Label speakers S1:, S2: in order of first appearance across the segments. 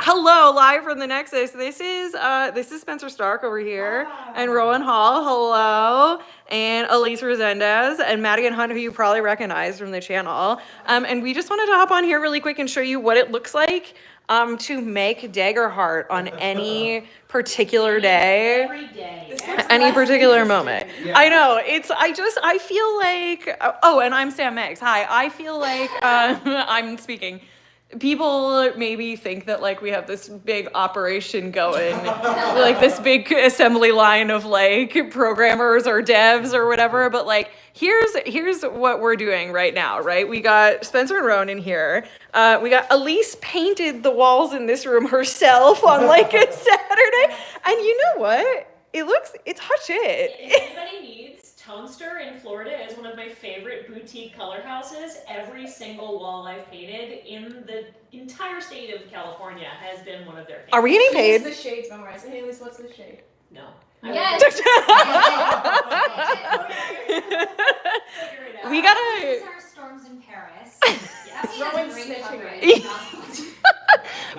S1: Hello, live from the Nexus. This is Spenser Starke over here, and Rowan Hall. Hello, and Elise Rezendes and Madigan Hunt, who you probably recognize from the channel. And we just wanted to hop on here really quick and show you what it looks like to make Daggerheart on any particular day.
S2: Every day.
S1: Any particular moment. Yeah. I know. I feel like, oh, and I'm Sam Meggs. Hi. I feel like I'm speaking. People maybe think that like we have this big operation going, like this big assembly line of like programmers or devs or whatever, but like here's what we're doing right now, right? We got Spenser and Rowan in here. We got Elise painted the walls in this room herself on like a Saturday. And you know what? It's hot shit.
S2: If anybody needs, Tonster in Florida is one of my favorite boutique color houses. Every single wall I've painted in the entire state of California has been one of their favorites.
S1: Are we getting paid?
S3: The shades memorized. Hey, Elise, what's the shade?
S2: No.
S3: Yes.
S1: We gotta.
S4: These are storms in Paris.
S3: Yes. Rowan's snitching right.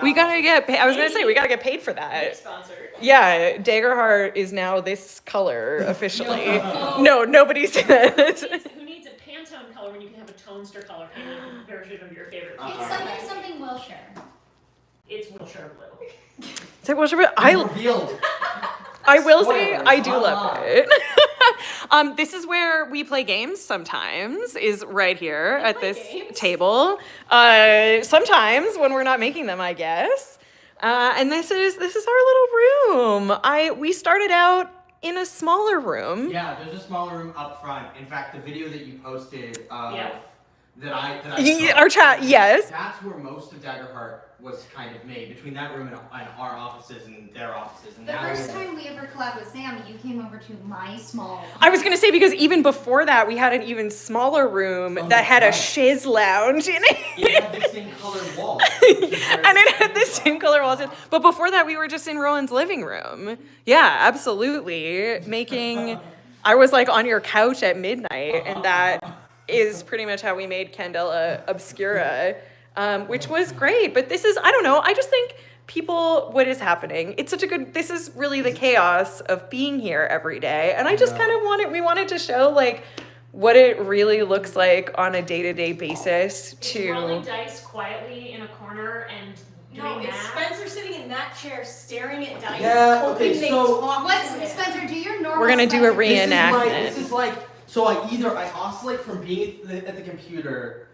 S1: We gotta get paid. I was gonna say we gotta get paid for that.
S2: Sponsored.
S1: Yeah, Daggerheart is now this color officially. No, nobody said that.
S2: Who needs a Pantone color when you can have a Tonster color painted version of your favorite color?
S4: It's something Wilshire.
S2: It's Wilshire blue.
S1: Is it Wilshire? I will say I do love it. This is where we play games sometimes, is right here at this table. Sometimes when we're not making them, I guess. And this is our little room. We started out in a smaller room.
S5: Yeah, there's a smaller room up front. In fact, the video that you posted that I
S1: our chat, yes.
S5: That's where most of Daggerheart was kind of made, between that room and our offices and their offices. And
S4: the first time we ever collabed with Sam, you came over to my small room.
S1: I was going to say, because even before that, we had an even smaller room that had a shiz lounge in it.
S5: It had the same colored walls.
S1: And it had the same color walls. But before that, we were just in Rowan's living room. Yeah, absolutely. I was like on your couch at midnight, and that is pretty much how we made Candela Obscura. Which was great, but this is, I don't know, I just think what is happening, this is really the chaos of being here every day, and I just kind of we wanted to show, like, what it really looks like on a day-to-day basis
S2: rolling dice quietly in a corner and doing
S3: it's Spenser sitting in that chair staring at dice.
S5: Yeah, okay, so...
S4: Spenser, do your normal
S1: We're gonna do a reenactment.
S5: This is like, so I oscillate from being at the computer,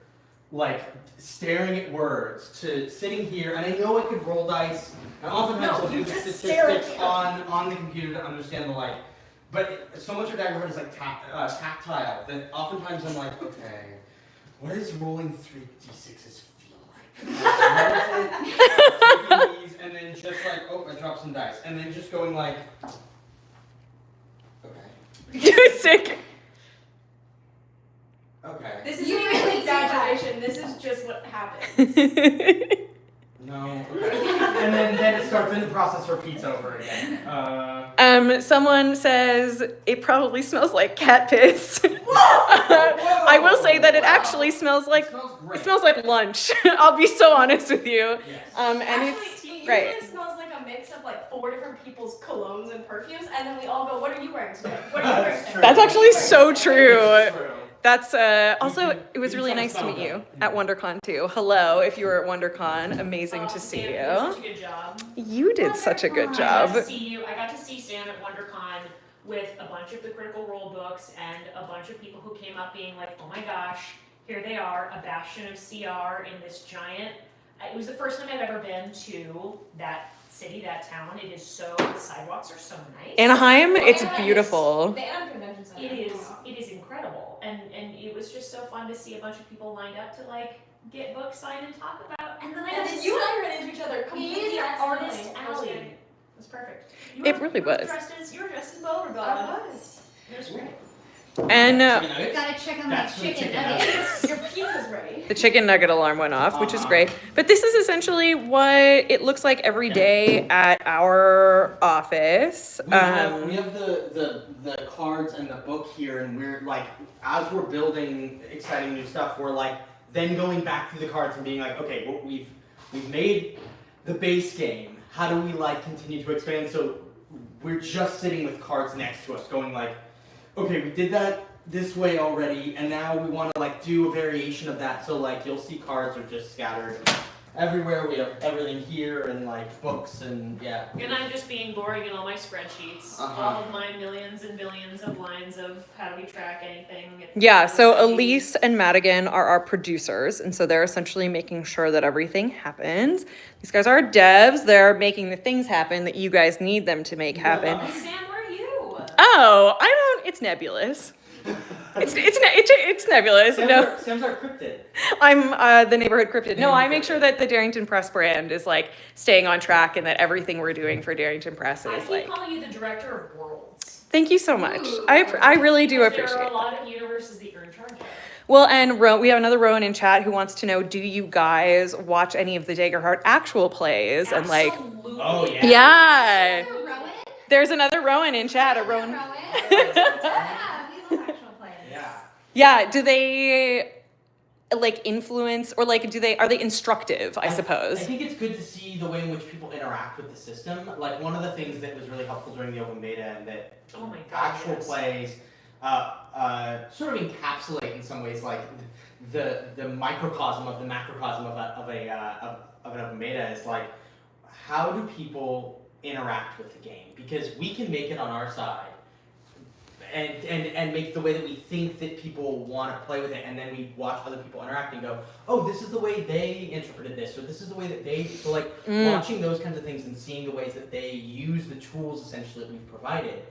S5: like, staring at words, to sitting here, and I know I could roll dice, and oftentimes I'll do statistics on the computer to understand the light. But so much of Daggerheart is like tactile that oftentimes I'm like, okay, what does rolling 3d6s feel like? Taking these, and then just like, oh, I dropped some dice, and then just going like, okay.
S1: You're sick.
S5: Okay.
S3: This isn't even an exaggeration. This is just what happens.
S5: No. Okay. And then it starts, and the process repeats over again.
S1: Someone says it probably smells like cat piss. I will say that it actually smells like it smells like lunch. I'll be so honest with you.
S5: Yes.
S1: And
S3: Actually,
S1: it's right.
S3: It smells like a mix of like 4 different people's colognes and perfumes, and then we all go, "What are you wearing today? What are you wearing today?"
S1: That's actually so true.
S5: True.
S1: That's also, it was really nice to meet you at WonderCon too. Hello, if you were at WonderCon, amazing to see you.
S2: Such a good job.
S1: You did such a good
S2: I
S1: job.
S2: got to see Sam at WonderCon with a bunch of the Critical Role books and a bunch of people who came up being like, oh my gosh, here they are, a bastion of CR in this giant. It was the first time I've ever been to that city, that town. It is the sidewalks are so nice.
S1: Anaheim, it's beautiful.
S3: The Anaheim Convention Center.
S2: It is incredible. And it was just so fun to see a bunch of people lined up to like get books signed and talk about. And then
S3: you and I ran into each other completely
S2: artist alley. It was perfect. You were dressed as Beauregard.
S3: I was.
S2: It was great.
S1: And
S4: You gotta check on that chicken nuggets.
S3: Your pizza's ready.
S1: the chicken nugget alarm went off, which is great. But this is essentially what it looks like every day at our office.
S5: We have the cards and the book here, and we're like, as we're building exciting new stuff, we're like then going back through the cards and being like, okay, well, we've made the base game, how do we like continue to expand? So we're just sitting with cards next to us, going like, okay, we did that this way already, and now we want to like do a variation of that. So like you'll see cards are just scattered everywhere. We have everything here and like books and yeah.
S2: And I'm just being boring in all my spreadsheets. All of my millions and billions of lines of how do we track anything.
S1: Yeah, so Elise and Madigan are our producers, and so they're essentially making sure that everything happens. These guys are devs. They're making the things happen that you guys need them to make happen.
S2: Sam, where are you?
S1: Oh, I don't. It's nebulous. It's nebulous.
S5: Sam's our cryptid.
S1: I'm the neighborhood cryptid. No, I make sure that the Darrington Press brand is like staying on track, and that everything we're doing for Darrington Press
S2: I
S1: is
S2: keep
S1: like.
S2: calling you the director of worlds.
S1: Thank you so much. I really do appreciate
S2: There are
S1: it.
S2: a lot of universes that you're in charge of.
S1: Well, and we have another Rowan in chat who wants to know: do you guys watch any of the Daggerheart actual plays? And like,
S2: Absolutely.
S5: Oh yeah.
S1: yeah,
S4: Is there a Rowan?
S1: there's another Rowan in chat. A Rowan.
S4: Yeah, we love actual plays.
S5: Yeah.
S1: Yeah. Do they like influence, or like are they instructive? I suppose.
S5: I think it's good to see the way in which people interact with the system. Like one of the things that was really helpful during the open beta and that
S2: Oh my God,
S5: actual
S2: yes.
S5: plays sort of encapsulate in some ways like the microcosm of the macrocosm of an open beta is like how do people interact with the game, because we can make it on our side and make the way that we think that people want to play with it, and then we watch other people interact and go, oh, this is the way they interpreted this, or this is the way that they, so like watching those kinds of things and seeing the ways that they use the tools essentially that we've provided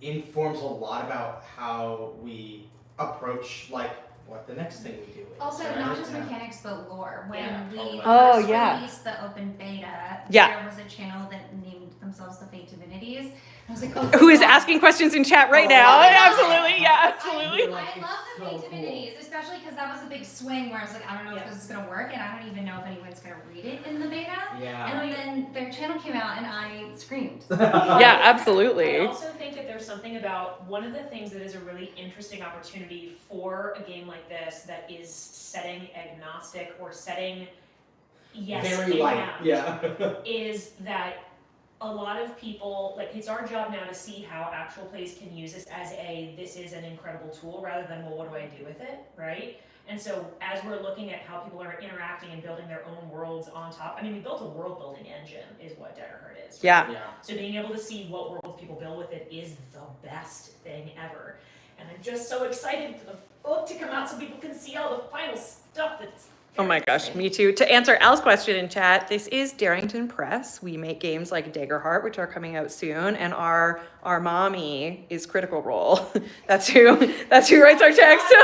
S5: informs a lot about how we approach like what the next thing we do is.
S4: Also,
S5: right?
S4: not just
S5: Yeah.
S4: mechanics, but lore. When
S2: Yeah.
S4: we
S1: Oh,
S4: first
S1: yeah.
S4: released the open beta,
S1: Yeah.
S4: there was a channel that named themselves the Fate Divinities. I was like, oh,
S1: Who is
S4: God.
S1: asking questions in chat right
S5: Oh,
S1: now?
S5: yeah.
S1: Absolutely, yeah, absolutely.
S4: I love the
S5: So
S4: Fate
S5: cool.
S4: Divinities, especially because that was a big swing where I was like, I don't know if this is gonna work, and I don't even know if anyone's gonna read it in the beta.
S5: Yeah.
S4: And then their channel came out, and I screamed.
S1: Yeah,
S2: I
S1: absolutely.
S2: also think that there's something about one of the things that is a really interesting opportunity for a game like this that is setting agnostic or setting yes
S5: Very
S2: and
S5: light.
S2: out,
S5: Yeah.
S2: is that a lot of people, like, it's our job now to see how actual plays can use this as this is an incredible tool rather than, well, what do I do with it, right? And so as we're looking at how people are interacting and building their own worlds on top, I mean, we built a world building engine is what Daggerheart is. Right?
S1: Yeah.
S5: Yeah.
S2: So being able to see what worlds people build with it is the best thing ever. And I'm just so excited for the book to come out so people can see all the final stuff that's
S1: Oh my gosh, me too. To answer Al's question in chat, this is Darrington Press. We make games like Daggerheart, which are coming out soon, and our mommy is Critical Role. That's who writes our text.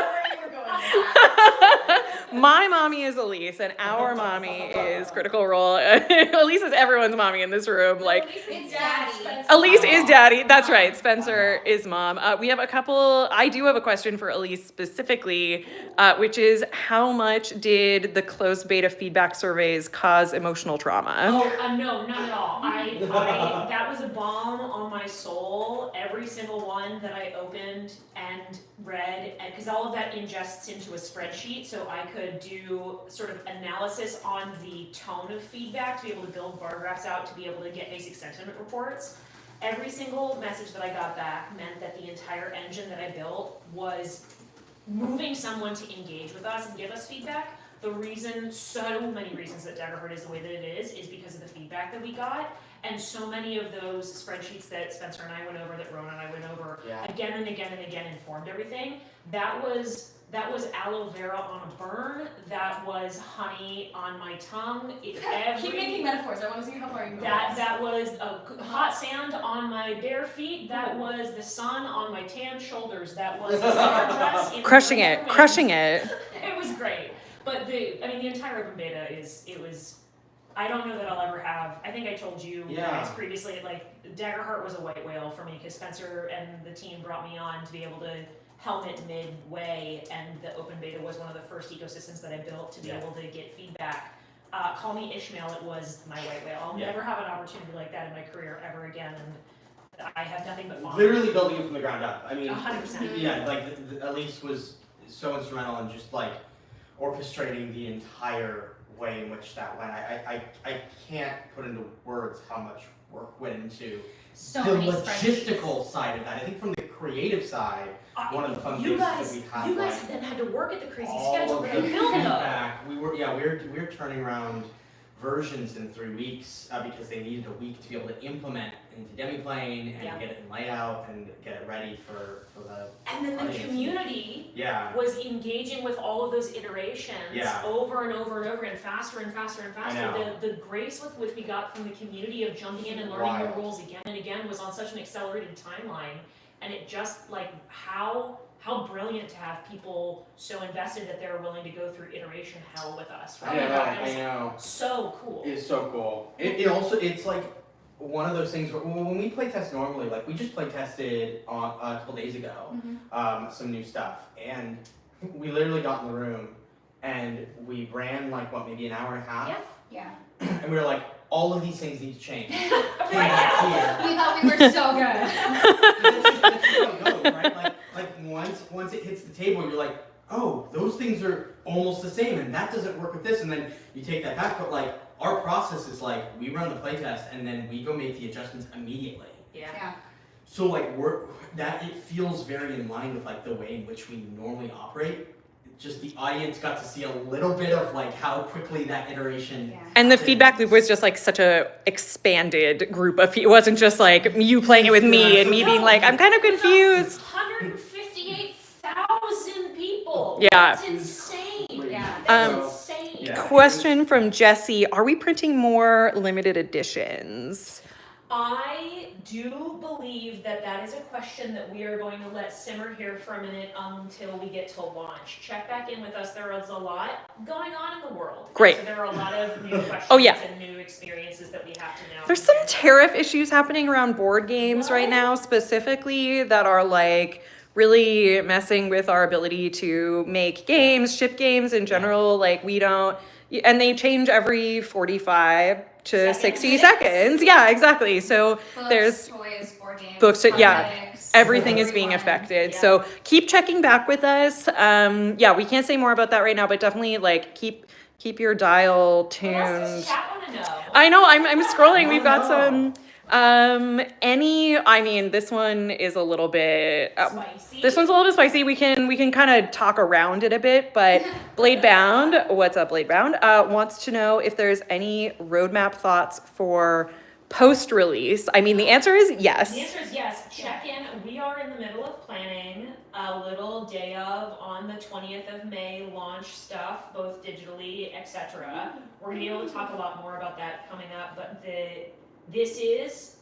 S1: My mommy is Elise, and our mommy is Critical Role. Elise is everyone's mommy in this room. Like,
S4: It's daddy.
S1: Elise is daddy. That's right. Spencer is mom. We have I do have a question for Elise specifically, which is how much did the closed beta feedback surveys cause emotional trauma?
S2: Oh, no, not at all. I that was a balm on my soul. Every single one that I opened and read, because all of that ingests into a spreadsheet, so I could do sort of analysis on the tone of feedback to be able to build bar graphs out, to be able to get basic sentiment reports. Every single message that I got back meant that the entire engine that I built was moving someone to engage with us and give us feedback. The reason, so many reasons that Daggerheart is the way that it is because of the feedback that we got. And so many of those spreadsheets that Spencer and I went over, that Rowan and I went over, again and again and again informed everything. That was aloe vera on a burn. That was honey on my tongue.
S3: Keep making metaphors. I want to see how far you go.
S2: That was a hot sand on my bare feet. That was the sun on my tan shoulders. That was a summer dress in
S1: Crushing
S2: the
S1: it,
S2: wind.
S1: crushing it.
S2: It was great. But the entire open beta I don't know that I'll ever have, I think I told you guys previously, like, Daggerheart was a white whale for me, because Spencer and the team brought me on to be able to helm it midway, and the open beta was one of the first ecosystems that I built to be able to get feedback. Call me Ishmael, it was my white whale. I'll never have an opportunity like that in my career ever again, and I have nothing but fun.
S5: Literally building it from the ground up. I mean,
S2: 100%.
S5: Yeah, like Elise was so instrumental in just like orchestrating the entire way in which that went. I can't put into words how much work went into
S4: So
S5: the
S4: many
S5: logistical
S4: spreadsheets.
S5: side of that. I think from the creative side, one of the fun
S2: You
S5: things
S2: guys,
S5: that we had,
S2: you guys
S5: like,
S2: then had to work at the crazy
S5: all
S2: schedule
S5: of
S2: that
S5: the
S2: I built up.
S5: feedback. We were turning around versions in 3 weeks because they needed a week to be able to implement into Demiplane and
S2: Yeah.
S5: get it in layout and get it ready for the
S2: And then the
S5: audience.
S2: community
S5: Yeah.
S2: was engaging with all of those iterations
S5: Yeah.
S2: over and over and over again, faster and faster and faster.
S5: know.
S2: The grace with which we got from the community of jumping in and learning
S5: Wild.
S2: the rules again and again was on such an accelerated timeline. And it just, like, how brilliant to have people so invested that they're willing to go through iteration hell with us, right?
S5: I know.
S2: So cool.
S5: It's so cool. It also, it's like one of those things where when we play test normally, like we just play tested on a couple days ago, some new stuff, and we literally got in the room and we ran like maybe an hour and a half,
S4: Yeah.
S5: and we were like, all of these things need to change.
S2: Right now.
S4: We thought we were so good.
S5: That's just how it goes, right? Like once it hits the table, you're like, oh, those things are almost the same, and that doesn't work with this, and then you take that back. But like our process is like we run the playtest, and then we go make the adjustments immediately.
S2: Yeah.
S5: So like it feels very in line with like the way in which we normally operate. Just the audience got to see a little bit of like how quickly that iteration.
S4: Yeah.
S1: And the feedback loop was just like such a expanded group of people. It wasn't just like you playing it with me and me being like, I'm kind of confused.
S2: 158,000 people.
S1: Yeah.
S2: That's insane.
S4: Yeah.
S2: That's
S1: Um,
S2: insane.
S5: Yeah.
S1: Question from Jesse, are we printing more limited editions?
S2: I do believe that is a question that we are going to let simmer here for a minute until we get to launch. Check back in with us. There is a lot going on in the world.
S1: Great.
S2: So there are a lot of new questions
S1: Oh, yeah.
S2: and new experiences that we have to now.
S1: There's some tariff issues happening around board games right now, specifically that are like really messing with our ability to make games, ship games in general. Like we don't, and they change every 45 to 60 seconds. Yeah, exactly. So
S4: Books,
S1: there's
S4: toys, board games,
S1: books, yeah.
S4: cosmetics,
S1: everything is being
S4: everyone.
S1: affected.
S2: Yeah.
S1: So keep checking back with us. Yeah, we can't say more about that right now, but definitely like keep your dial
S2: What else
S1: tuned.
S2: does the chat want to know?
S1: I know, I'm scrolling. We've got
S5: Oh,
S1: some this one is a little bit
S2: Spicy.
S1: this one's a little bit spicy. We can kind of talk around it a bit, but Bladebound, what's up, Bladebound? Wants to know if there's any roadmap thoughts for post-release. I mean, the answer is yes.
S2: The answer is yes. Check in. We are in the middle of planning a little day of on the 20th of May launch stuff, both digitally, etc. We're gonna be able to talk a lot more about that coming up. But this is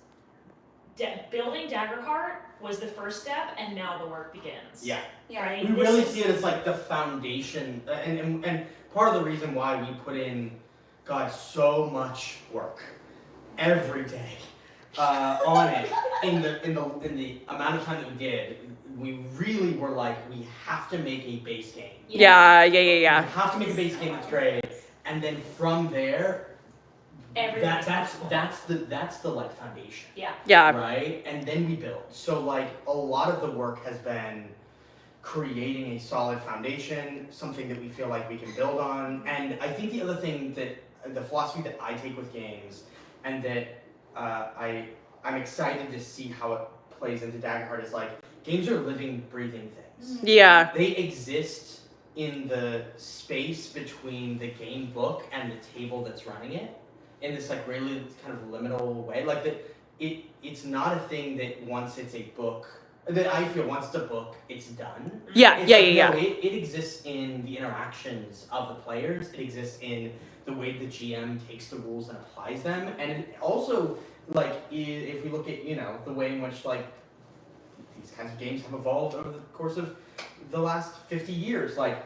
S2: building Daggerheart was the first step, and now the work begins.
S5: Yeah.
S4: Yeah.
S2: Right?
S5: We
S2: This
S5: really
S2: is-
S5: see it as like the foundation, and part of the reason why we put in, God, so much work every day on it in the amount of time that we did. We really were like, we have to make a base game.
S1: Yeah.
S5: We have to make a base game that's great, and then from there,
S2: Everything's
S5: that's
S2: possible.
S5: that's the like foundation.
S1: Yeah.
S5: Right? And then we build. So like a lot of the work has been creating a solid foundation, something that we feel like we can build on. And I think the other thing that the philosophy that I take with games and that I'm excited to see how it plays into Daggerheart is like games are living, breathing things.
S1: Yeah.
S5: They exist in the space between the game book and the table that's running it in this like really kind of liminal way. Like that it's not a thing that once it's a book that I feel once it's a book, it's done.
S1: Yeah.
S5: It's
S1: Yeah.
S5: like, no, it exists in the interactions of the players. It exists in the way the GM takes the rules and applies them. And it also, like, if we look at, the way in which, like, these kinds of games have evolved over the course of the last 50 years, like,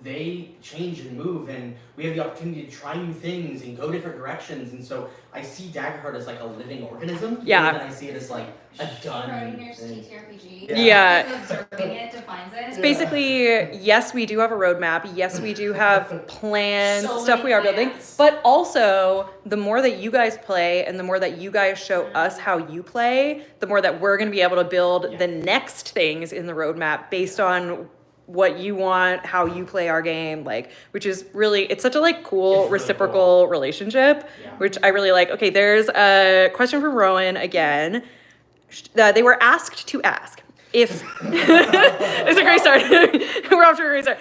S5: they change and move, and we have the opportunity to try new things and go different directions. And so I see Daggerheart as like a living organism.
S1: Yeah.
S5: And I see it as like a done
S4: Writing your
S5: thing.
S4: TTRPG.
S1: Yeah.
S4: Observing it defines it.
S1: It's basically, yes, we do have a roadmap. Yes, we do have plans,
S2: So
S1: stuff
S2: many
S1: we are building.
S2: plans.
S1: But also, the more that you guys play and the more that you guys show us how you play, the more that we're going to be able to build
S5: Yeah.
S1: the next things in the roadmap based on what you want, how you play our game, like, which is really, it's such a like cool
S5: It's really
S1: reciprocal relationship,
S5: Yeah.
S1: which I really like. Okay, there's a question from Rowan again. They were asked to ask if it's a great start. We're off to a great start.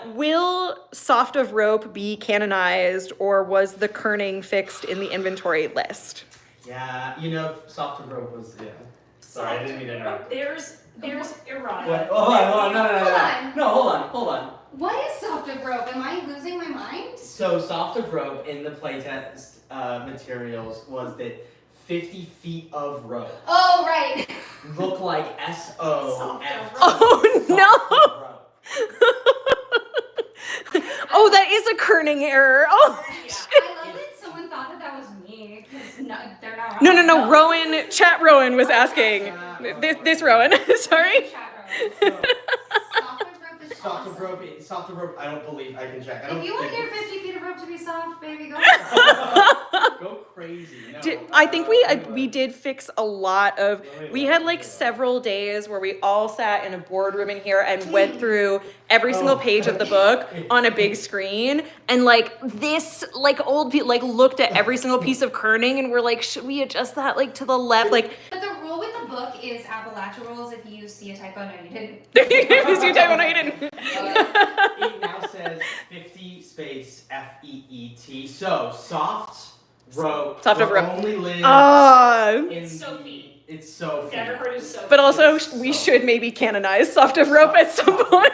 S1: Will Soft of Rope be canonized, or was the kerning fixed in the inventory list?
S5: Yeah, Soft of Rope was, yeah. Sorry, I didn't mean to interrupt.
S2: There's errata.
S5: What? Hold on, no, hold on.
S4: What is soft of rope? Am I losing my mind?
S5: So Soft of Rope in the playtest materials was that 50 feet of rope
S4: Oh, right.
S5: look like
S3: Soft
S5: S-O-F.
S3: of
S1: Oh no!
S5: Soft of rope.
S1: Oh, that is a kerning error. Oh,
S2: Yeah.
S4: I love that someone thought that was me, because they're not wrong.
S1: no. Rowan, chat Rowan was asking. This Rowan, sorry.
S4: Soft of rope is
S5: Soft of Rope, I don't believe I can check. I don't
S4: If you want
S5: think
S4: your
S5: it's-
S4: 50 feet of rope to be soft, baby, go.
S5: Go crazy. No.
S1: I think we did fix a lot of. We had like several days where we all sat in a boardroom in here and went through every single page of the book on a big screen, and like this, like old people like looked at every single piece of kerning and we're like, should we adjust that like to the left? Like,
S4: But the rule with the book is Appalachia rules. If you see a typo, no, you didn't.
S1: if you type when I didn't.
S5: It now says 50 space F-E-E-T. So Soft Rope.
S1: Soft of
S5: will
S1: Rope.
S5: Only live in
S2: It's
S5: the-
S2: Sophie.
S5: It's Sophie.
S2: Daggerheart is so.
S1: But also,
S5: It's
S1: we
S5: so-
S1: should maybe canonize Soft of Rope at some point.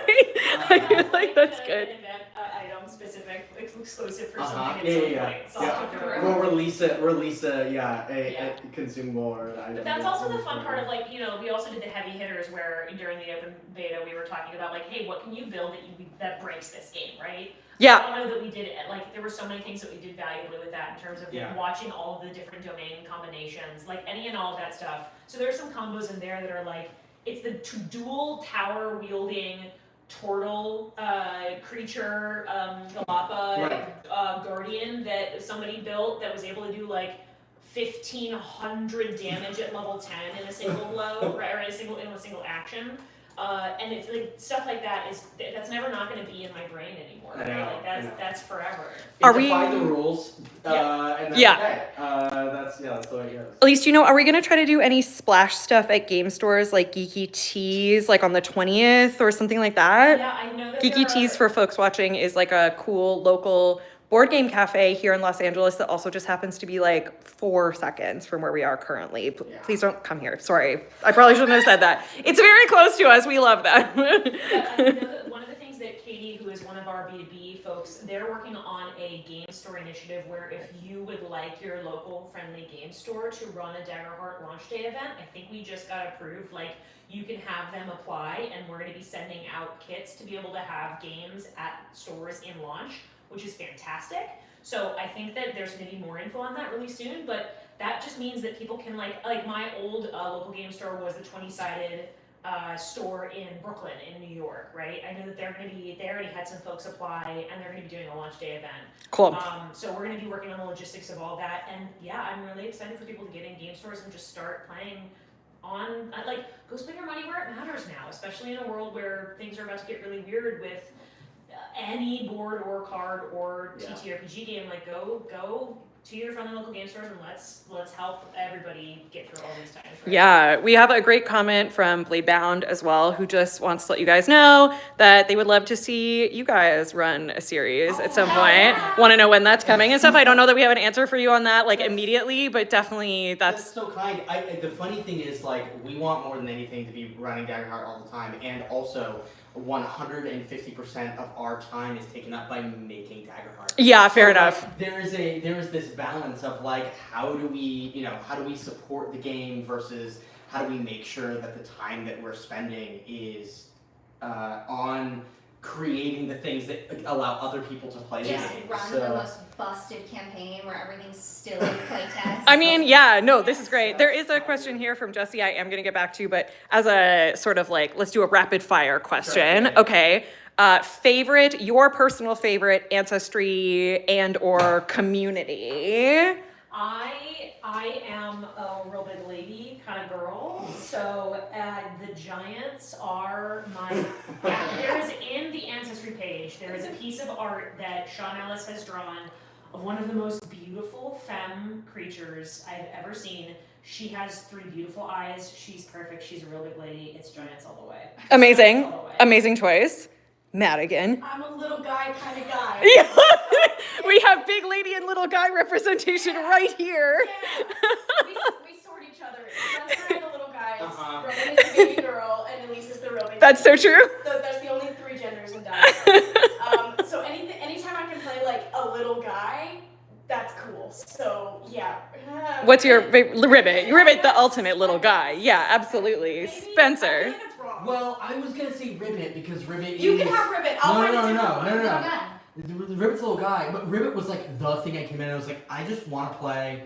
S1: I feel like that's good.
S2: An event item specific, exclusive for
S5: Uh-huh.
S2: something.
S5: Yeah,
S2: At some
S5: yeah,
S2: point.
S5: yeah.
S2: Soft of Rope.
S5: We'll release a
S2: Yeah.
S5: consumable or an item.
S2: But that's also the fun part of like, we also did the heavy hitters where during the open beta we were talking about like, hey, what can you build that breaks this game, right?
S1: Yeah.
S2: I don't know that we did it, like there were so many things that we did valuably with that in terms of
S5: Yeah.
S2: watching all of the different domain combinations, like any and all of that stuff. So there are some combos in there that are like, it's the dual tower wielding turtle creature, Galapa guardian that somebody built that was able to do like 1,500 damage at level 10 in a single blow, or in a single action. And it's like stuff like that's never not going to be in my brain anymore.
S5: I know,
S2: Like that's forever.
S1: Are
S5: It
S1: we-
S5: defied the rules, and that's
S1: Yeah.
S5: okay. That's the way it goes.
S1: At least, are we going to try to do any splash stuff at game stores like Geeky Teas, like on the 20th or something like that?
S2: Yeah, I know that
S1: Geeky Teas, for folks watching, is like a cool local board game cafe here in Los Angeles that also just happens to be like 4 seconds from where we are currently.
S5: Yeah.
S1: Please don't come here. Sorry. I probably shouldn't have said that. It's very close to us. We love that.
S2: Yeah, I know that one of the things that Katie, who is one of our B2B folks, they're working on a game store initiative where if you would like your local friendly game store to run a Daggerheart launch day event, I think we just got approved, like you can have them apply and we're going to be sending out kits to be able to have games at stores in launch, which is fantastic. So I think that there's going to be more info on that really soon, but that just means that people can like my old local game store was the 20-sided store in Brooklyn in New York, right? I know that they already had some folks apply and they're going to be doing a launch day event.
S1: Cool.
S2: So we're going to be working on the logistics of all that, and yeah, I'm really excited for people to get in game stores and just start playing on, like, go spend your money where it matters now, especially in a world where things are about to get really weird with any board or card or TTRPG game. Like, go to your friendly local game stores and let's help everybody get through all these times. Right?
S1: Yeah, we have a great comment from Bladebound as well, who just wants to let you guys know that they would love to see you guys run a series at some point. Want to know when that's coming and stuff. I don't know that we have an answer for you on that like immediately, but definitely
S5: That's so kind. The funny thing is, like, we want more than anything to be running Daggerheart all the time, and also 150% of our time is taken up by making Daggerheart.
S1: Yeah, fair
S5: So,
S1: enough.
S5: Like, there is this balance of like, how do we support the game versus how do we make sure that the time that we're spending is on creating the things that allow other people to play the
S4: Just
S5: game.
S4: run the most busted campaign where everything's still in playtest.
S1: I mean, yeah, no, this is great. There is a question here from Jesse I am going to get back to, but as a sort of like, let's do a rapid fire question.
S5: Sure.
S1: Okay. Your personal favorite ancestry and or community?
S2: I am a real big lady kind of girl, So the giants are my. There is in the ancestry page. There is a piece of art that Sean Ellis has drawn of one of the most beautiful femme creatures I've ever seen. She has 3 beautiful eyes. She's perfect. She's a real big lady. It's giants all the way.
S1: Amazing.
S2: Giants all the way.
S1: Amazing choice. Madigan.
S3: I'm a little guy kind of guy.
S1: Yeah. We have big lady and little guy representation right here.
S3: Yeah. We sort each other. Spenser and the little guys. Rowan is the baby girl, and Elise is the real baby.
S1: That's so true.
S3: So there's the only 3 genders in Daggerheart. So anytime I can play like a little guy, that's cool. So yeah.
S1: What's your Ribbit? Ribbit, the ultimate little guy. Yeah, absolutely. Spenser.
S5: Well, I was gonna say Ribbit because Ribbit
S3: You
S5: is...
S3: can have Ribbit. I'll find a different one.
S5: No. Ribbit's a little guy, but Ribbit was like the thing I came in and I was like, I just want to play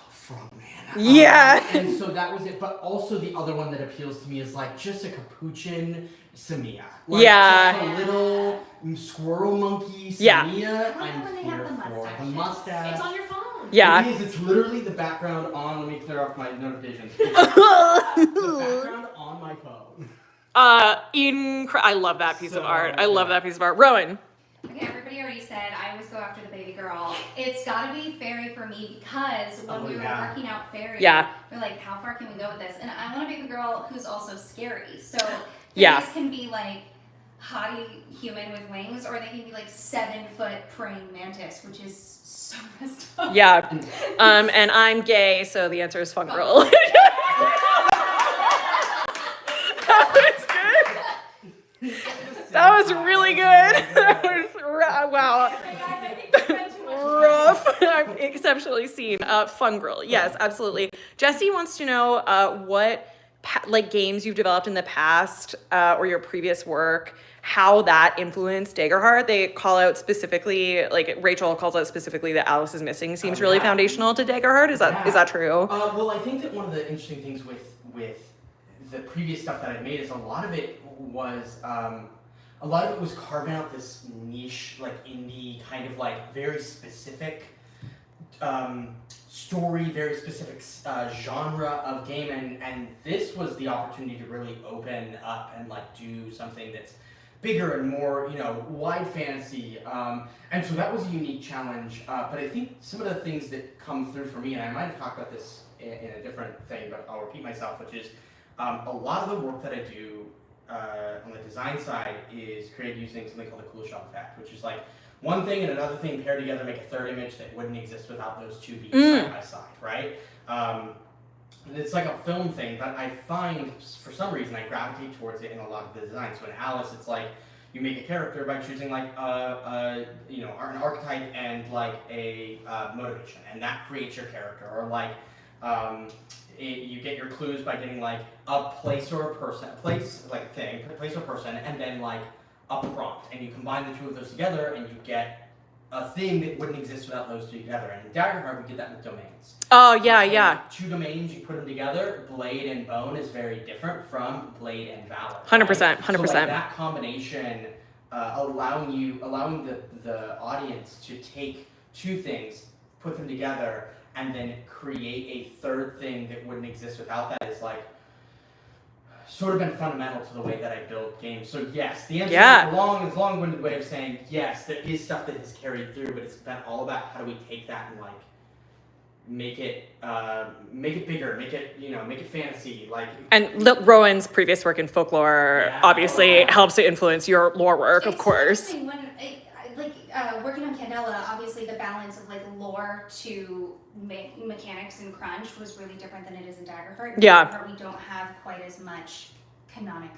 S5: Frogman.
S1: Yeah.
S5: And so that was it. But also the other one that appeals to me is like just a capuchin Samia. Like,
S1: Yeah.
S5: Just a little squirrel monkey Samia.
S1: Yeah.
S5: I'm here for the mustache.
S2: It's on your phone.
S1: Yeah.
S5: It is. It's literally the background on. Let me clear off my notifications. The background on my phone.
S1: I love that piece of art. I love that piece of art. Rowan.
S4: Okay, everybody already said I always go after the baby girl. It's gotta be fairy for me because when we were working out fairy, we're like, how far can we go with this? And I want a baby girl who's also scary. So fairies can be like haughty human with wings, or they can be like 7-foot praying mantis, which is so messed up.
S1: Yeah. And I'm gay, so the answer is fun girl. That was really good. That was wow.
S3: Hey guys, I think we spent too much time.
S1: Rough. I'm exceptionally seen. Fun girl. Yes, absolutely. Jesse wants to know what games you've developed in the past or your previous work, how that influenced Daggerheart. They call out specifically, like Rachel calls out specifically that Alice is Missing seems really foundational to Daggerheart. Is that true?
S5: Well, I think that one of the interesting things with the previous stuff that I made is a lot of it was carving out this niche, like indie kind of like very specific story, very specific genre of game, and this was the opportunity to really open up and like do something that's bigger and more, wide fantasy. And so that was a unique challenge. But I think some of the things that come through for me, and I might have talked about this in a different thing, but I'll repeat myself, which is a lot of the work that I do on the design side is created using something called the cool shot effect, which is like one thing and another thing paired together make a third image that wouldn't exist without those two being side by side, right? It's like a film thing, but I find for some reason I gravitate towards it in a lot of the designs. So in Alice, it's like you make a character by choosing like an archetype and like a motivation, and that creates your character. Or like you get your clues by getting like a place or a person, place or person, and then like a prompt, and you combine the two of those together, and you get a thing that wouldn't exist without those two together. And in Daggerheart, we did that with domains.
S1: Oh yeah.
S5: 2 domains, you put them together. Blade and Bone is very different from Blade and Valor.
S1: 100%. 100%.
S5: So like that combination, allowing the audience to take 2 things, put them together, and then create a third thing that wouldn't exist without that is like sort of been fundamental to the way that I build games. So yes, the answer is a long-winded way of saying yes, there is stuff that has carried through, but it's been all about how do we take that and like make it bigger, make it fantasy, like. And
S1: Rowan's previous work in folklore obviously helps to influence your lore work, of course.
S4: When working on Candela, obviously the balance of like lore to mechanics and crunch was really different than it is in Daggerheart. In Daggerheart, we don't have quite as much canonic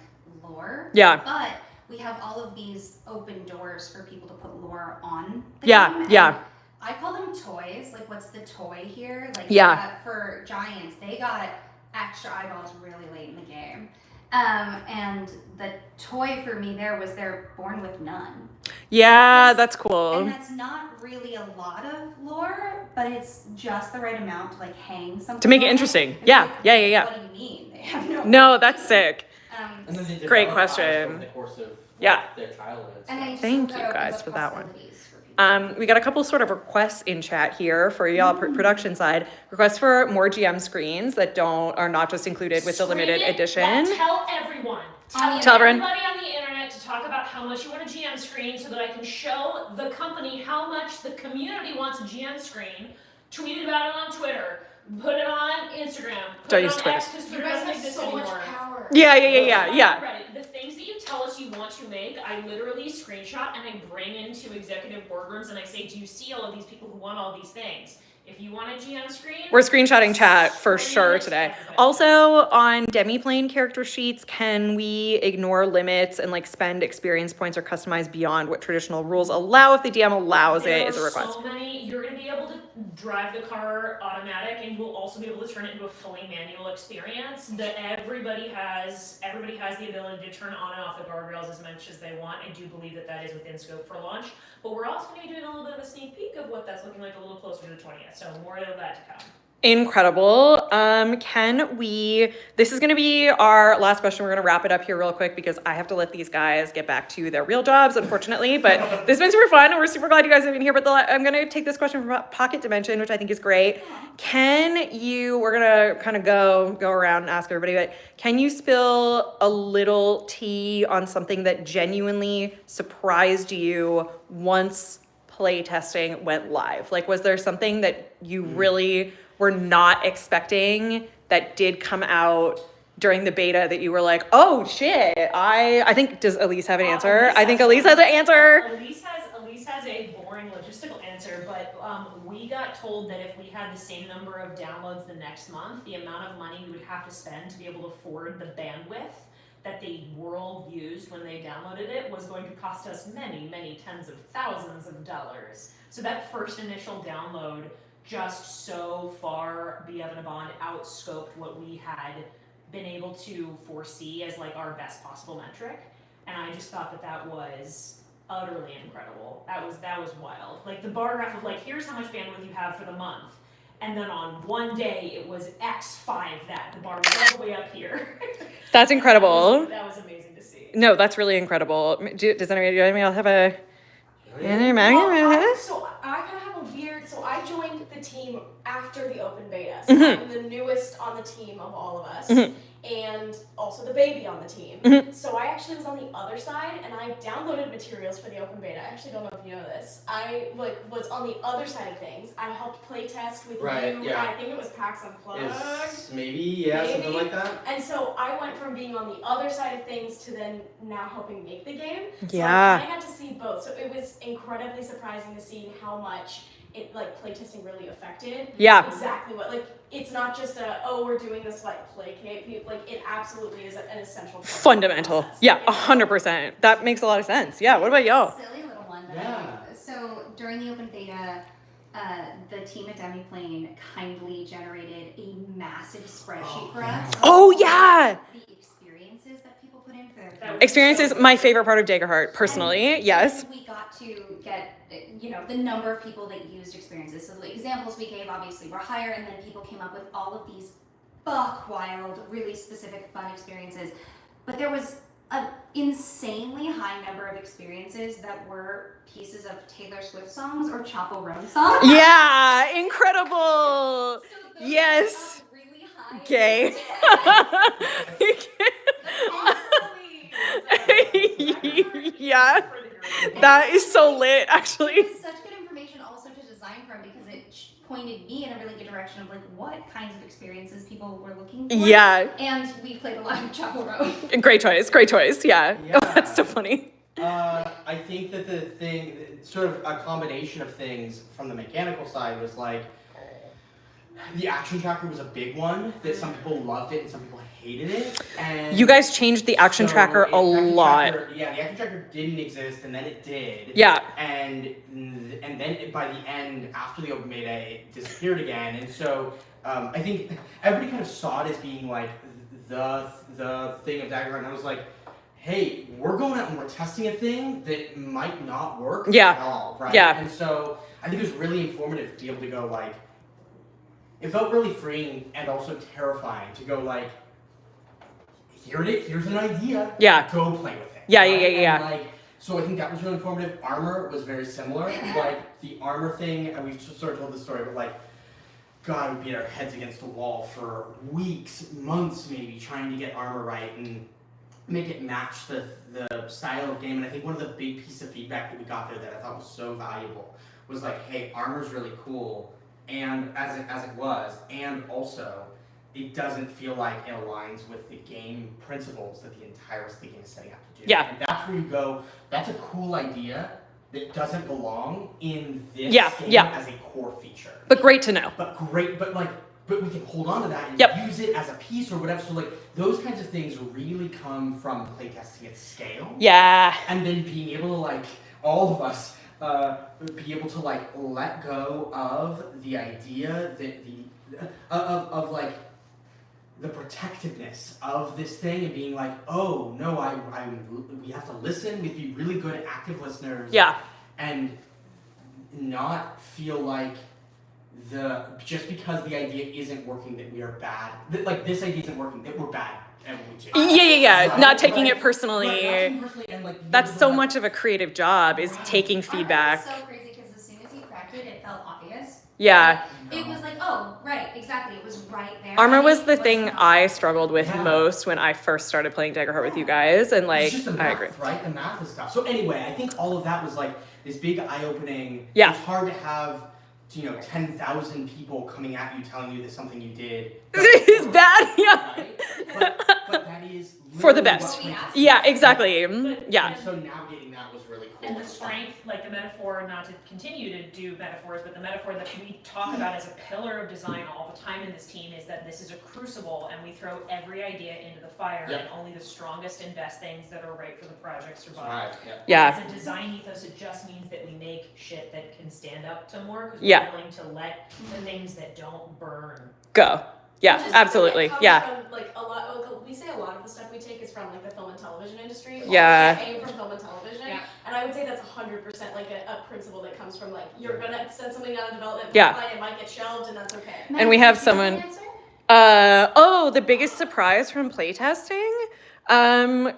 S4: lore.
S1: Yeah.
S4: But we have all of these open doors for people to put lore on the game.
S1: Yeah.
S4: I call them toys. Like, what's the toy here? Like, for giants, they got extra eyeballs really late in the game. And the toy for me there was they're born with none.
S1: Yeah, that's cool.
S4: And that's not really a lot of lore, but it's just the right amount to like hang something.
S1: To make it interesting. Yeah.
S4: What do you mean? They have
S1: no, that's sick.
S5: And then
S1: Great question.
S5: Over the course of
S1: Yeah.
S5: their childhood.
S4: And I
S1: Thank you guys for that one. We got a couple sort of requests in chat here for y'all production side. Requests for more GM screens that are not just included with the limited edition.
S2: Tell everyone.
S1: Tell
S2: everybody
S1: everyone.
S2: on the internet to talk about how much you want a GM screen so that I can show the company how much the community wants a GM screen. Tweet about it on Twitter. Put it on Instagram.
S1: Don't use Twitter.
S2: X, 'cause Twitter doesn't exist
S3: so much
S2: anymore.
S3: power.
S1: Yeah.
S2: Reddit. The things that you tell us you want to make, I literally screenshot and I bring into executive boardrooms and I say, do you see all of these people who want all these things? If you want a GM screen,
S1: We're screenshotting chat for sure today.
S2: everybody.
S1: Also, on demi-plane character sheets, can we ignore limits and like spend experience points or customize beyond what traditional rules allow if the DM allows it is a request?
S2: So many. You're going to be able to drive the car automatic, and you'll also be able to turn it into a fully manual experience. That everybody has the ability to turn on and off the guardrails as much as they want. I do believe that is within scope for launch. But we're also going to be doing a little bit of a sneak peek of what that's looking like a little closer to the 20th. So more of that to come.
S1: Incredible. This is going to be our last question. We're going to wrap it up here real quick because I have to let these guys get back to their real jobs, unfortunately. But this has been super fun. We're super glad you guys have been here. But I'm going to take this question from Pocket Dimension, which I think is great. We're going to kind of go around and ask everybody, but can you spill a little tea on something that genuinely surprised you once playtesting went live? Like, was there something that you really were not expecting that did come out during the beta that you were like, oh shit, I think, does Elise have an answer? I think Elise has an answer.
S2: Elise has a boring logistical answer, but we got told that if we had the same number of downloads the next month, the amount of money we would have to spend to be able to afford the bandwidth that the world used when they downloaded it was going to cost us many, many tens of thousands of dollars. So that first initial download just so far, beyond outscoped what we had been able to foresee as like our best possible metric. And I just thought that was utterly incredible. That was wild. Like the bar graph of like, here's how much bandwidth you have for the month. And then on one day, it was X5 that. The bar was all the way up here.
S1: That's incredible.
S2: That was amazing to see.
S1: No, that's really incredible. Does anybody else have a...
S3: So I kind of have a weird, so I joined the team after the open beta. So I'm the newest on the team of all of us. And also the baby on the team. So I actually was on the other side and I downloaded materials for the open beta. I actually don't know if you know this. I was on the other side of things. I helped play test with you.
S5: Yeah.
S3: I think it was PAX Unplugged.
S5: Maybe, something like that.
S3: And so I went from being on the other side of things to then now helping make the game. So
S1: Yeah.
S3: I got to see both. So it was incredibly surprising to see how much it playtesting really affected.
S1: Yeah.
S3: Exactly what it's not just we're doing this placate people. It absolutely is an essential part
S1: Fundamental.
S3: of the process.
S1: Yeah, 100%. That makes a lot of sense. Yeah, what about y'all?
S4: Silly little one that so during the open beta, the team at Demiplane kindly generated a massive spreadsheet for us.
S1: Oh, yeah!
S4: The experiences that people put in for their
S1: Experience is my favorite part of Daggerheart, personally. Yes.
S4: And we got to get, the number of people that used experiences. So the examples we gave obviously were higher, and then people came up with all of these buck wild, really specific fun experiences. But there was an insanely high number of experiences that were pieces of Taylor Swift songs or Chapo Rome songs.
S1: Yeah, incredible.
S4: So those
S1: Yes.
S4: got really high.
S1: Gay. Yeah, that is so lit, actually.
S4: It was such good information also to design from because it pointed me in a really good direction of what kinds of experiences people were looking for.
S1: Yeah.
S4: And we played a lot of Chapo Rome.
S1: Great choice. Yeah. Oh, that's so funny.
S5: I think that the thing, sort of a combination of things from the mechanical side was the action tracker was a big one, that some people loved it and some people hated it. And
S1: you guys changed the action tracker a lot.
S5: The action tracker didn't exist and then it did.
S1: Yeah.
S5: And then by the end, after the open beta, it disappeared again. And so I think everybody kind of saw it as being the thing of Daggerheart, and I was like, hey, we're going out and we're testing a thing that might not work at all, right?
S1: Yeah.
S5: And so I think it was really informative to be able to go it felt really freeing and also terrifying to go here's an idea.
S1: Yeah.
S5: Go play with it.
S1: Yeah,
S5: right?
S1: yeah.
S5: And So I think that was really informative. Armor was very similar. Like the armor thing, and we've sort of told the story, but like, God, we beat our heads against the wall for weeks, months maybe, trying to get armor right and make it match the style of game. And I think one of the big pieces of feedback that we got there that I thought was so valuable was like, hey, armor's really cool, and as it was, and also it doesn't feel like it aligns with the game principles that the entire game is setting out to do.
S1: Yeah.
S5: And that's where you go, that's a cool idea that doesn't belong in this game as a core feature.
S1: But great to know.
S5: But we can hold on to that and use it as a piece or whatever. So like those kinds of things really come from playtesting at scale.
S1: Yeah.
S5: And then being able to like, all of us, be able to like let go of the idea that of like the protectiveness of this thing and being like, oh no, we have to listen, we have to be really good active listeners.
S1: Yeah.
S5: And not feel like just because the idea isn't working that we are bad. That like this idea isn't working, that we're bad at what we do.
S1: Yeah.
S5: Right?
S1: Not taking it personally.
S5: And, like,
S1: That's so much of a creative job is taking feedback.
S4: Armor was so crazy because as soon as you cracked it, it felt obvious.
S1: Yeah.
S4: It was like, oh, right, exactly. It was right there.
S1: Armor was the
S4: It
S1: thing
S4: not-
S1: I struggled with most when I first started playing Daggerheart with you guys, and like,
S5: it's just the math,
S1: I agree.
S5: right? The math and stuff. So anyway, I think all of that was like this big eye-opening.
S1: Yeah.
S5: It's hard to have 10,000 people coming at you telling you that something you did
S1: It's bad, yeah.
S5: right? But that is
S1: For the
S5: literally
S1: best.
S5: what playtesting
S1: Yeah,
S5: is.
S1: exactly.
S2: But-
S1: Yeah.
S5: And so navigating that was really cool.
S2: And the strength, like the metaphor, not to continue to do metaphors, but the metaphor that we talk about as a pillar of design all the time in this team is that this is a crucible and we throw every idea into the fire
S5: Yep.
S2: and only the strongest and best things that are right for the project survive.
S5: Right, yeah.
S1: Yeah.
S2: As a design ethos, it just means that we make shit that can stand up to more because
S1: Yeah.
S2: we're willing to let the things that don't burn.
S1: Go. Yeah,
S3: Which is
S1: absolutely.
S3: something
S1: Yeah.
S3: that comes from, like a lot. We say a lot of the stuff we take is from like the film and television industry. All
S1: Yeah.
S3: this came from film and television,
S4: Yeah.
S3: and I would say that's 100% like a principle that comes from like you're gonna send something out in development
S1: Yeah.
S3: pipeline, it might get shelved, and that's okay.
S1: And we have
S4: Do you know
S1: someone-
S4: the answer?
S1: The biggest surprise from playtesting?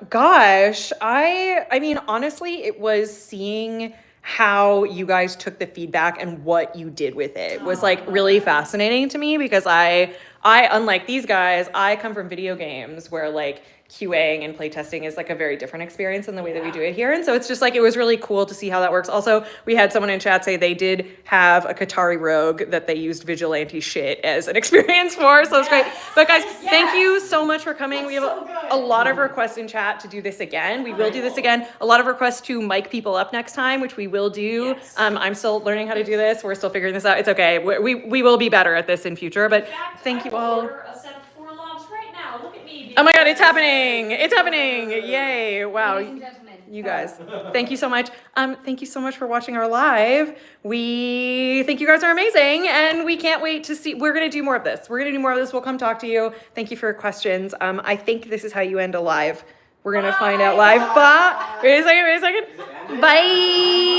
S1: Gosh, I mean, honestly, it was seeing how you guys took the feedback and what you did with it was like really fascinating to me because I unlike these guys, I come from video games where like QAing and playtesting is like a very different experience than the way that we do it here. And so it's just like, it was really cool to see how that works. Also, we had someone in chat say they did have a Qatari rogue that they used vigilante shit as an experience for. So it's great. But guys, thank you so much for coming. We have a lot of requests in chat to do this again. We will do this again. A lot of requests to mic people up next time, which we will do.
S2: Yes.
S1: I'm still learning how to do this. We're still figuring this out. It's okay. We will be better at this in future, but
S2: In fact,
S1: thank you
S2: I will
S1: all.
S2: order a set of 4 lobs right now. Look at me.
S1: Oh my God, it's happening. It's happening. Yay. Wow.
S4: Ladies and gentlemen.
S1: You guys, thank you so much. Thank you so much for watching our live. We think you guys are amazing and we can't wait to see, we're going to do more of this. We'll come talk to you. Thank you for your questions. I think this is how you end a live. We're going to find out live. Bye. Wait a second. Bye.